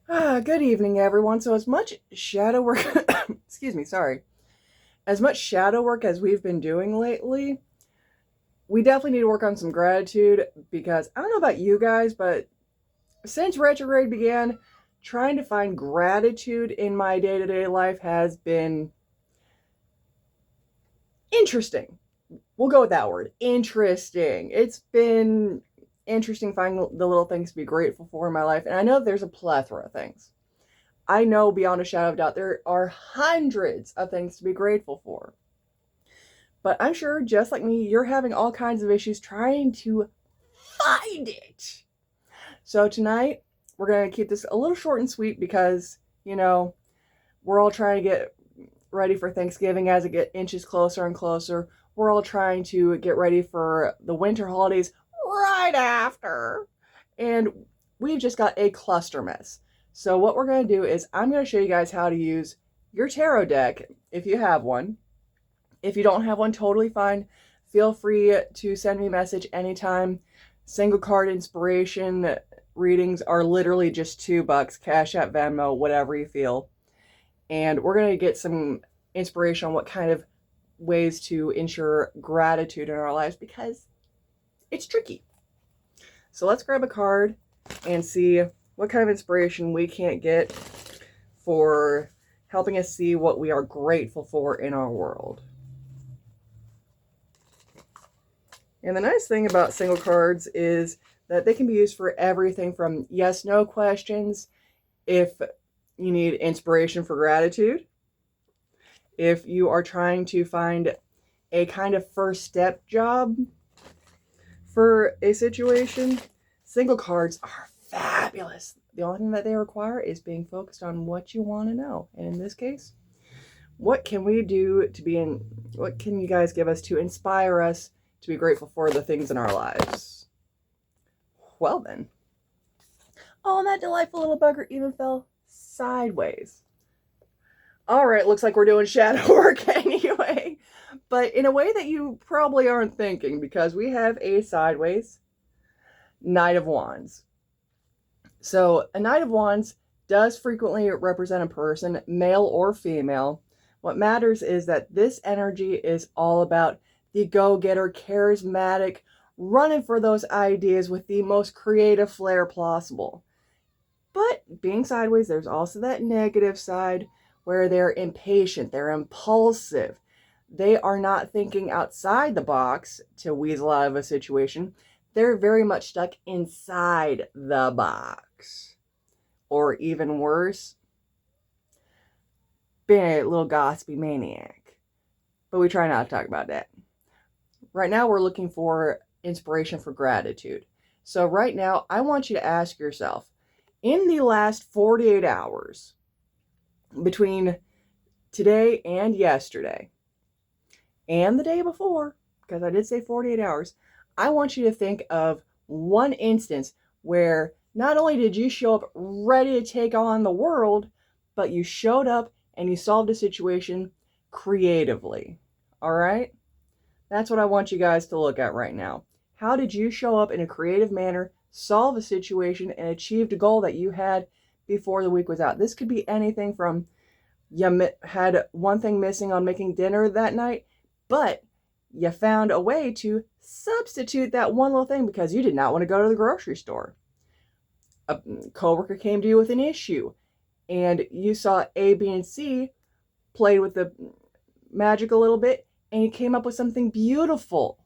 Good evening, everyone. So, as much shadow work, excuse me, sorry, as much shadow work as we've been doing lately, we definitely need to work on some gratitude because I don't know about you guys, but since retrograde began, trying to find gratitude in my day to day life has been interesting. We'll go with that word. Interesting. It's been interesting finding the little things to be grateful for in my life. And I know there's a plethora of things. I know beyond a shadow of doubt there are hundreds of things to be grateful for. But I'm sure, just like me, you're having all kinds of issues trying to find it. So tonight, we're going to keep this a little short and sweet because, we're all trying to get ready for Thanksgiving as it gets inches closer and closer. We're all trying to get ready for the winter holidays right after. And we've just got a cluster mess. So what we're going to do is I'm going to show you guys how to use your tarot deck if you have one. If you don't have one, totally fine. Feel free to send me a message anytime. Single card inspiration readings are literally just $2. CashApp, Venmo, whatever you feel. And we're going to get some inspiration on what kind of ways to ensure gratitude in our lives because it's tricky. So let's grab a card and see what kind of inspiration we can't get for helping us see what we are grateful for in our world. And the nice thing about single cards is that they can be used for everything from yes/no questions, if you need inspiration for gratitude, if you are trying to find a kind of first step job for a situation. Single cards are fabulous. The only thing that they require is being focused on what you want to know. And in this case, what can we do what can you guys give us to inspire us to be grateful for the things in our lives? Well then. Oh, and that delightful little bugger even fell sideways. All right, looks like we're doing shadow work anyway, but in a way that you probably aren't thinking, because we have a sideways Knight of Wands. So a Knight of Wands does frequently represent a person, male or female. What matters is that this energy is all about the go-getter, charismatic, running for those ideas with the most creative flair possible. But being sideways, there's also that negative side where they're impatient, they're impulsive. They are not thinking outside the box to weasel out of a situation. They're very much stuck inside the box. Or even worse, being a little gossipy maniac. But we try not to talk about that. Right now, we're looking for inspiration for gratitude. So right now, I want you to ask yourself, in the last 48 hours, between today and yesterday, and the day before, because I did say 48 hours, I want you to think of one instance where not only did you show up ready to take on the world, but you showed up and you solved a situation creatively. All right? That's what I want you guys to look at right now. How did you show up in a creative manner, solve a situation, and achieved a goal that you had before the week was out? This could be anything from you had one thing missing on making dinner that night, but you found a way to substitute that one little thing because you did not want to go to the grocery store. A coworker came to you with an issue, and you saw A, B, and C, played with the magic a little bit, and you came up with something beautiful.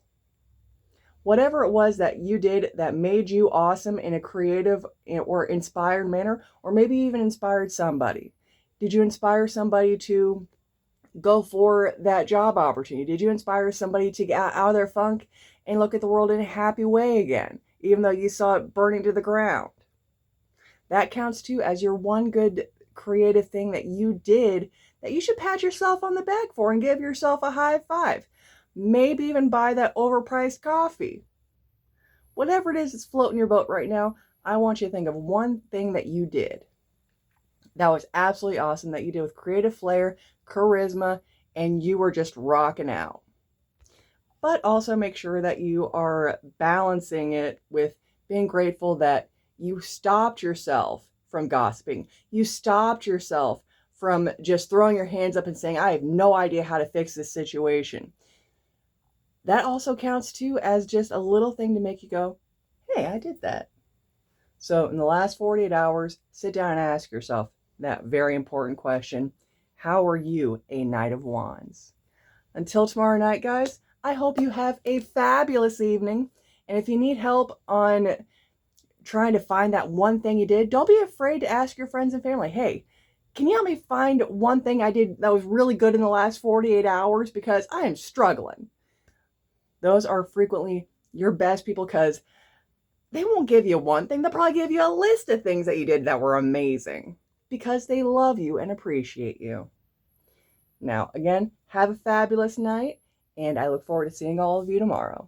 Whatever it was that you did that made you awesome in a creative or inspired manner, or maybe even inspired somebody. Did you inspire somebody to go for that job opportunity? Did you inspire somebody to get out of their funk and look at the world in a happy way again, even though you saw it burning to the ground? That counts too as your one good creative thing that you did that you should pat yourself on the back for and give yourself a high five. Maybe even buy that overpriced coffee. Whatever it is that's floating your boat right now, I want you to think of one thing that you did that was absolutely awesome, that you did with creative flair, charisma, and you were just rocking out. But also make sure that you are balancing it with being grateful that you stopped yourself from gossiping. You stopped yourself from just throwing your hands up and saying, I have no idea how to fix this situation. That also counts too as just a little thing to make you go, hey, I did that. So in the last 48 hours, sit down and ask yourself that very important question. How are you a Knight of Wands? Until tomorrow night, guys, I hope you have a fabulous evening. And if you need help on trying to find that one thing you did, don't be afraid to ask your friends and family, hey, can you help me find one thing I did that was really good in the last 48 hours? Because I am struggling. Those are frequently your best people because they won't give you one thing. They'll probably give you a list of things that you did that were amazing because they love you and appreciate you. Now, again, have a fabulous night, and I look forward to seeing all of you tomorrow.